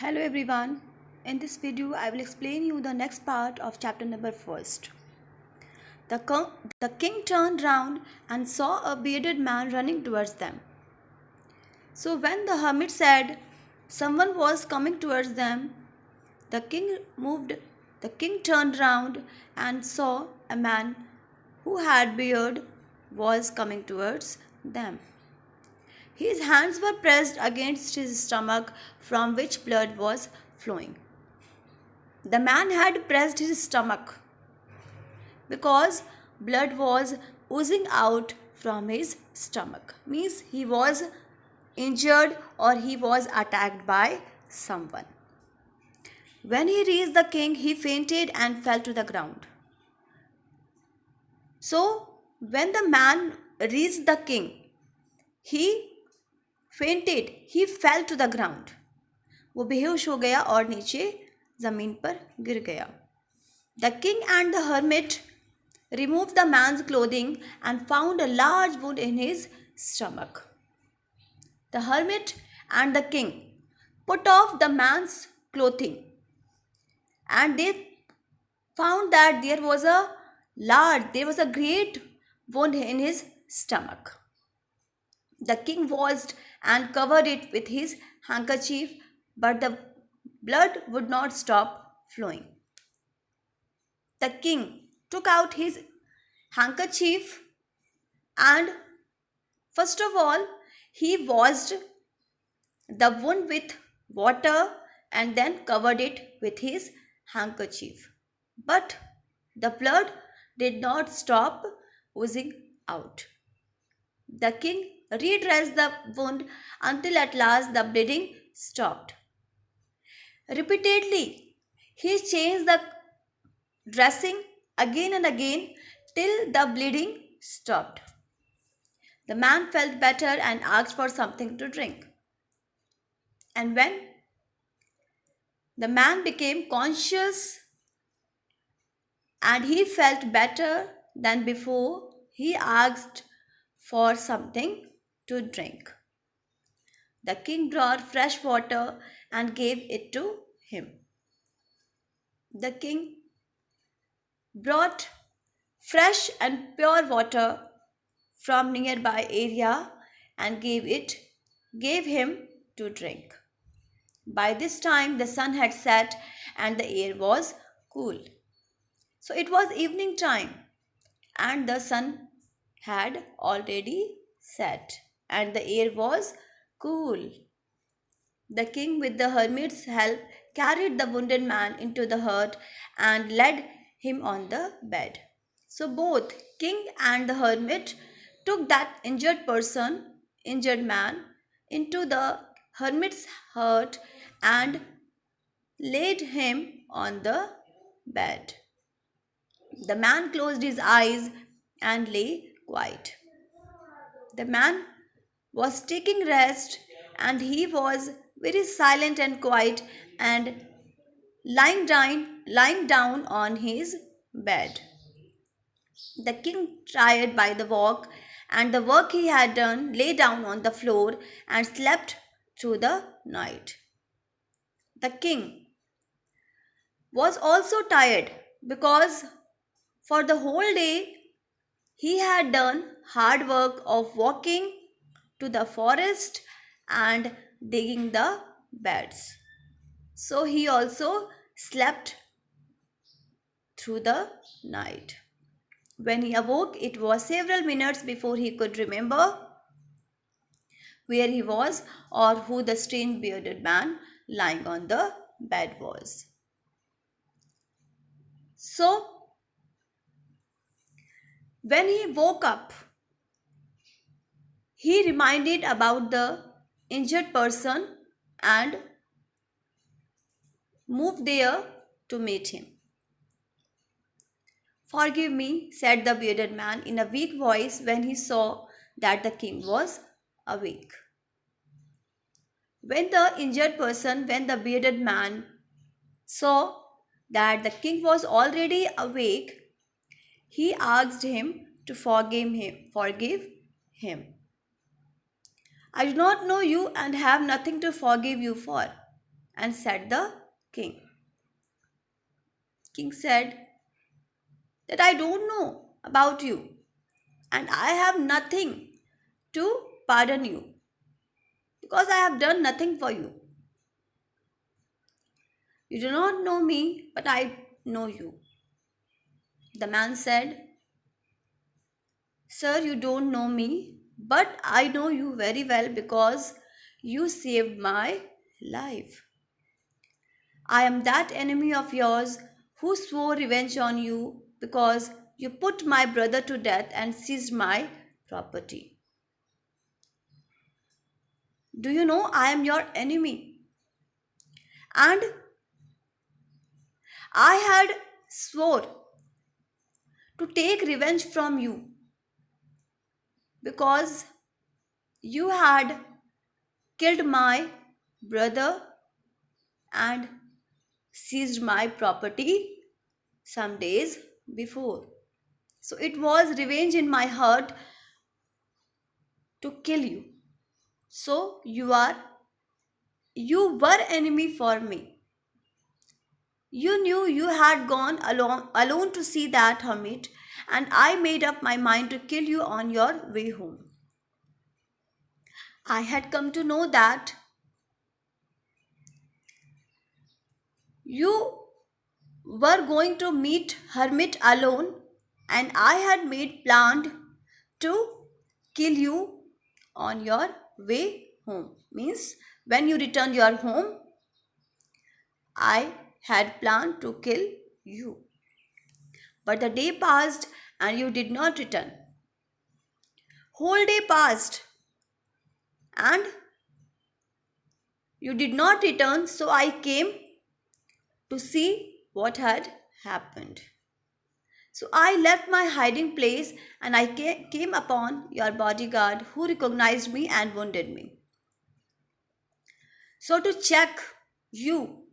Hello everyone. In this video I will explain you the next part of chapter number first. The, the king turned round and saw a bearded man running towards them. So when the hermit said someone was coming towards them, the king moved the king turned round and saw a man who had beard was coming towards them. His hands were pressed against his stomach from which blood was flowing. The man had pressed his stomach because blood was oozing out from his stomach. Means he was injured or he was attacked by someone. When he reached the king, he fainted and fell to the ground. So, when the man reached the king, he fainted, he fell to the ground. वो बेहोश हो गया और नीचे जमीन पर गिर गया. The king and the hermit removed the man's clothing and found a large wound in his stomach. The hermit and the king put off the man's clothing and they found that there was a great wound in his stomach. The king washed and covered it with his handkerchief, but the blood would not stop flowing. The king took out his handkerchief and first of all he washed the wound with water and then covered it with his handkerchief. But the blood did not stop oozing out. The king redressed the wound until at last the bleeding stopped. Repeatedly, he changed the dressing again and again till the bleeding stopped. The man felt better and asked for something to drink. And when the man became conscious and he felt better than before, he asked for something to drink. The king brought fresh water and gave it to him. The king brought fresh and pure water from nearby area and gave him to drink. By this time the sun had set and the air was cool. So it was evening time and the sun had already set and the air was cool. The king with the hermit's help carried the wounded man into the hut and led him on the bed. So both king and the hermit took that injured man, into the hermit's hut and laid him on the bed. The man closed his eyes and lay quiet. The man was taking rest and he was very silent and quiet and lying down on his bed. The king, tired by the walk and the work he had done, lay down on the floor and slept through the night. The king was also tired because for the whole day he had done hard work of walking to the forest and digging the beds. So he also slept through the night. When he awoke, it was several minutes before he could remember where he was or who the strange bearded man lying on the bed was. So, when he woke up, he reminded about the injured person and moved there to meet him. Forgive me, said the bearded man in a weak voice when he saw that the king was awake. When the bearded man saw that the king was already awake, he asked him to forgive him. I do not know you and have nothing to forgive you for. and said the king. King said that I don't know about you and I have nothing to pardon you because I have done nothing for you. You do not know me, but I know you. The man said, Sir, you don't know me, but I know you very well because you saved my life. I am that enemy of yours who swore revenge on you because you put my brother to death and seized my property. Do you know I am your enemy? And I had swore to take revenge from you because you had killed my brother and seized my property some days before. So it was revenge in my heart to kill you. So you were enemy for me. You knew you had gone alone to see that hermit, and I made up my mind to kill you on your way home. I had come to know that you were going to meet hermit alone, and I had made planned to kill you on your way home. Means when you return your home, I had planned to kill you. But the day passed and you did not return. Whole day passed and you did not return, so I came to see what had happened. So I left my hiding place and I came upon your bodyguard who recognized me and wounded me. So to check you,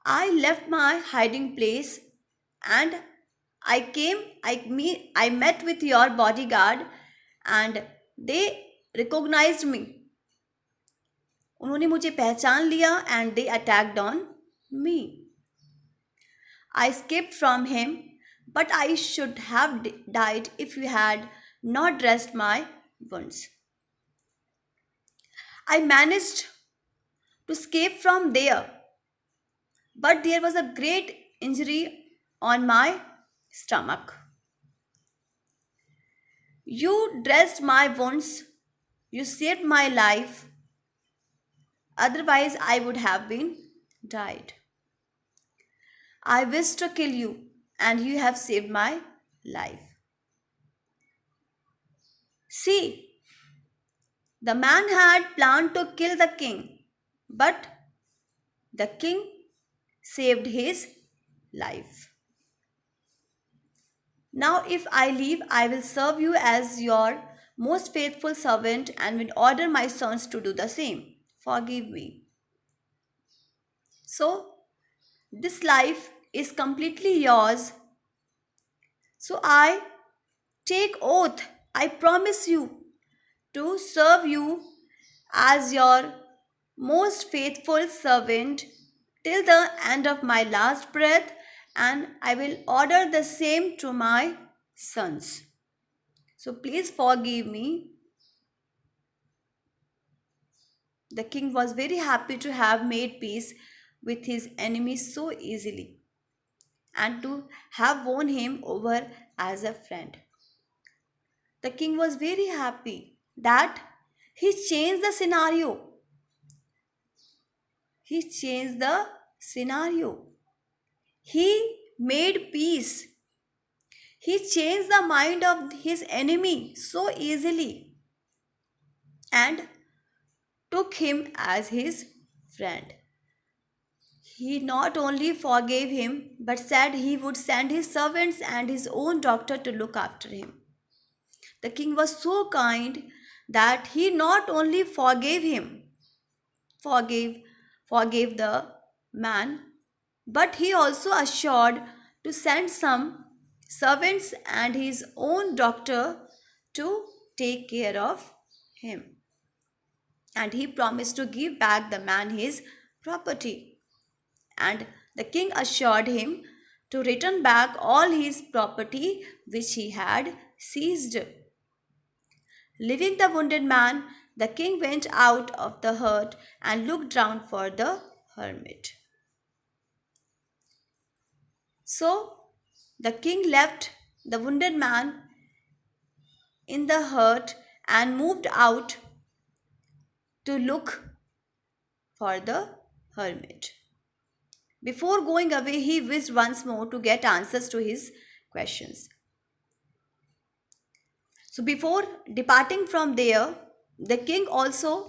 I left my hiding place and I met with your bodyguard and they recognized me. उन्होंने मुझे पहचान लिया and they attacked on me. I escaped from him, but I should have died if you had not dressed my wounds. I managed to escape from there, but there was a great injury on my stomach. You dressed my wounds, you saved my life, otherwise, I would have been died. I wish to kill you, and you have saved my life. See, the man had planned to kill the king, but the king saved his life. Now, if I leave, I will serve you as your most faithful servant and will order my sons to do the same. Forgive me. So, this life is completely yours. So, I take oath, I promise you to serve you as your most faithful servant till the end of my last breath, and I will order the same to my sons. So please forgive me. The king was very happy to have made peace with his enemy so easily and to have won him over as a friend. The king was very happy that he changed the scenario. He changed the scenario. He made peace. He changed the mind of his enemy so easily and took him as his friend. He not only forgave him but said he would send his servants and his own doctor to look after him. The king was so kind that he not only forgave, forgave the man, but he also assured to send some servants and his own doctor to take care of him. and he promised to give back the man his property. And the king assured him to return back all his property which he had seized. Leaving the wounded man, the king went out of the hut and looked round for the hermit. So the king left the wounded man in the hut and moved out to look for the hermit. Before going away, he wished once more to get answers to his questions. So before departing from there, the king also